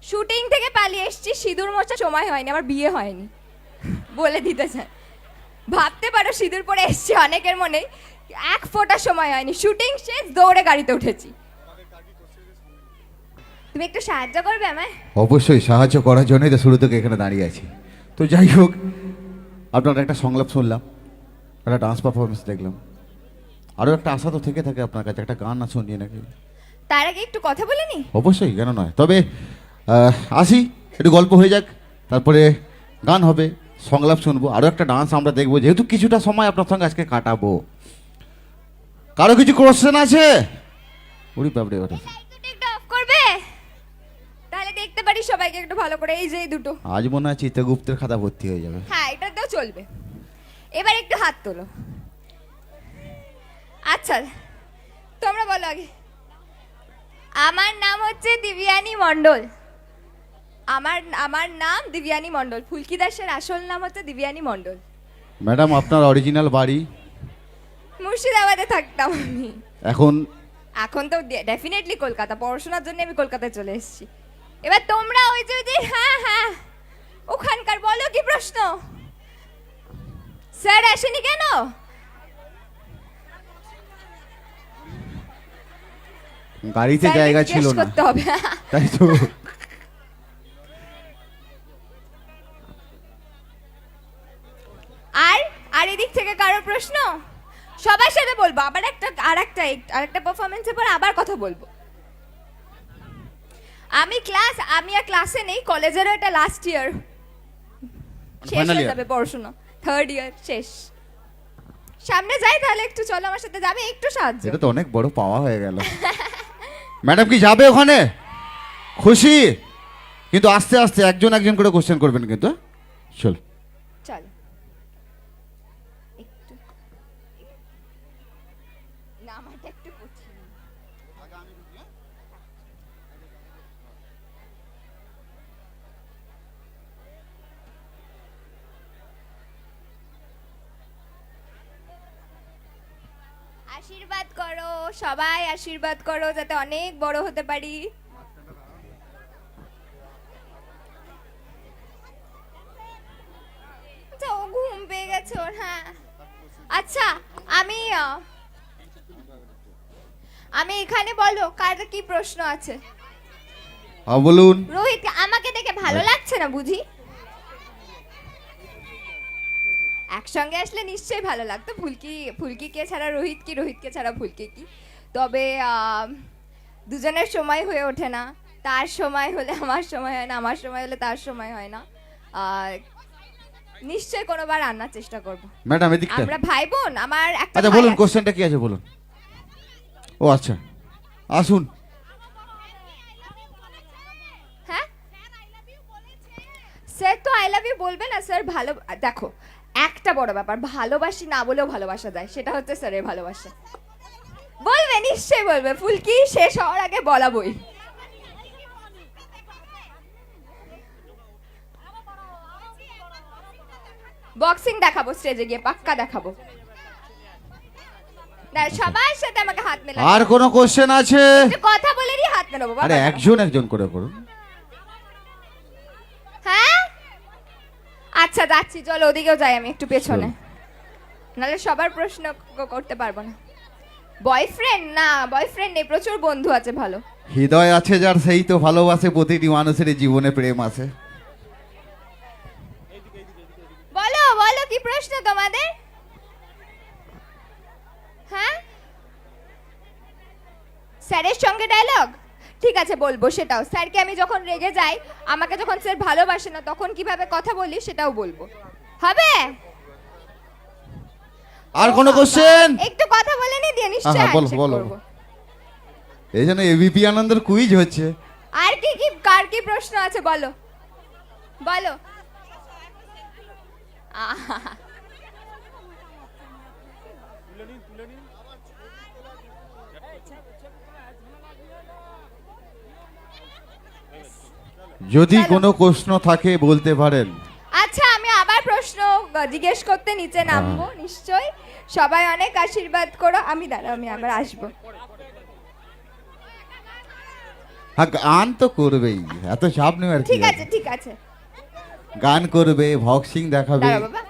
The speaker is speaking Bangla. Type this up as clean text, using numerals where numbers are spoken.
শুটিং থেকে পালিয়ে এসেছি, সিঁদুর মোছার সময় হয়নি, আমার বিয়ে হয়নি, বলে দিতে চাই। ভাবতে পারো সিঁদুর পরে এসেছি, অনেকের মনে এক ফোঁটা সময় হয়নি, শুটিং শেষ, দৌড়ে গাড়িতে উঠেছি। তুমি একটু সাহায্য করবে আমায়? অবশ্যই সাহায্য করার জন্যই তো শুরু থেকে এখানে দাঁড়িয়ে আছি। তো যাই হোক, আপনার একটা সংলাপ শুনলাম, একটা ডান্স পারফরমেন্স দেখলাম, আরও একটা আশা তো থেকে থাকে আপনার কাছে, একটা গান না শুনিয়ে নাকি? তার আগে একটু কথা বলে নি। অবশ্যই, কেন নয়। তবে আসি, একটু গল্প হয়ে যাক, তারপরে গান হবে, সংলাপ শুনবো, আরও একটা ডান্স আমরা দেখবো, যেহেতু কিছুটা সময় আপনার সঙ্গে আজকে কাটাবো। কারো কিছু কোশ্চেন আছে? উড়ি বাবরে ওটা লাইটটা একটু অফ করবে, তাহলে দেখতে পারি সবাইকে একটু ভালো করে। এই যে এই দুটো, আজ মনে হয় চিত্রগুপ্তের খাতা ভর্তি হয়ে যাবে। হ্যাঁ এটাতেও চলবে। এবার একটু হাত তোলো। আচ্ছা তোমরা বলো আগে। আমার নাম হচ্ছে দিব্যানী মণ্ডল। আমার নাম দিব্যানী মণ্ডল। ফুলকি দাসের আসল নাম হচ্ছে দিব্যানী মণ্ডল। ম্যাডাম, আপনার অরিজিনাল বাড়ি? মুর্শিদাবাদে থাকতাম আমি, এখন এখন তো ডেফিনেটলি কলকাতা। পড়াশোনার জন্য আমি কলকাতায় চলে এসেছি। এবার তোমরা ওই যে হ্যাঁ হ্যাঁ ওখানকার বলো, কি প্রশ্ন? স্যার আসেনি কেন? গাড়িতে জায়গা ছিল না, করতে হবে। তাই তো। আর আর এদিক থেকে কারো প্রশ্ন? সবার সাথে বলবো, আবার আরেকটা পারফরমেন্সের পর আবার কথা বলবো। আমি আর ক্লাসে নেই, কলেজেরও এটা লাস্ট ইয়ার, শেষ Final হয়ে year? যাবে পড়াশোনা, থার্ড ইয়ার শেষ। সামনে যাই তাহলে, একটু চলো আমার সাথে, যাবে একটু সাহায্য? এটা তো অনেক বড় পাওয়া হয়ে গেল। ম্যাডাম কি যাবে ওখানে? খুশি? কিন্তু আস্তে আস্তে একজন একজন করে কোশ্চেন করবেন কিন্তু, হ্যাঁ? চল। চলো একটু, না আমারটা একটু কঠিন। আশীর্বাদ করো সবাই, আশীর্বাদ করো যাতে অনেক বড় হতে পারি। আচ্ছা ও ঘুম পেয়ে গেছে ওর, হ্যাঁ। আচ্ছা আমি এখানে, বলো কার কি প্রশ্ন আছে? হ্যাঁ বলুন। রোহিত, আমাকে দেখে ভালো লাগছে না বুঝি? একসঙ্গে আসলে নিশ্চয়ই ভালো লাগতো। ফুলকিকে ছাড়া রোহিত কি, রোহিতকে ছাড়া ফুলকি কি। তবে দুজনের সময় হয়ে ওঠে না। তার সময় হলে আমার সময় হয় না, আমার সময় হলে তার সময় হয় না। নিশ্চয়ই কোনোবার আনার চেষ্টা করব। ম্যাডাম এদিকটা। আমরা ভাই বোন, আমার একটা আচ্ছা ভাই বলুন, আছে। কোশ্চেনটা কি আছে বলুন। ও আচ্ছা, আসুন। হ্যাঁ স্যার তো আই লাভ ইউ বলবে না স্যার? ভালো দেখো, একটা বড় ব্যাপার, ভালোবাসি না বলেও ভালোবাসা যায়, সেটা হচ্ছে স্যারের ভালোবাসা। বলবে, নিশ্চয়ই বলবে। ফুলকি শেষ হওয়ার আগে বলাবই। বক্সিং দেখাবো স্টেজে গিয়ে, পাক্কা দেখাবো। না, সবার সাথে আমাকে হাত মেলাতে আর হবে। কোন কোশ্চেন আছে? একটু কথা বলেরই হাত মেলাবো বাবা। আরে একজন একজন করে করুন। হ্যাঁ আচ্ছা যাচ্ছি, চলো ওদিকেও যাই আমি একটু পেছনে, নাহলে সবার প্রশ্ন করতে পারবো না। বয়ফ্রেন্ড না, বয়ফ্রেন্ড নেই, প্রচুর বন্ধু আছে ভালো। হৃদয় আছে যার সেই তো ভালোবাসে, প্রতিটি মানুষের জীবনে প্রেম আছে। বলো বলো, কি প্রশ্ন তোমাদের? হ্যাঁ স্যারের সঙ্গে ডায়লগ? ঠিক আছে বলবো সেটাও। স্যারকে আমি যখন রেগে যাই, আমাকে যখন স্যার ভালোবাসে না, তখন কিভাবে কথা বলি সেটাও বলবো, হবে? আর কোন কোশ্চেন? একটু কথা বলে নি দিয়ে নিশ্চয়ই বলো handshake বলো। করবো। এই জন্য এবিপি আনন্দের কুইজ হচ্ছে। আর কার কি প্রশ্ন আছে বলো বলো। আহা, যদি চলো। কোনো প্রশ্ন থাকে বলতে পারেন। আচ্ছা আমি আবার প্রশ্ন জিজ্ঞেস করতে নিচে নামবো নিশ্চয়ই। সবাই অনেক আশীর্বাদ করো। আমি আবার আসবো। হ্যাঁ গান তো করবেই, এত চাপ নেই আর কি ঠিক আছে। আছে ঠিক আছে গান করবে, বক্সিং দেখাবে। দাঁড়া বাবা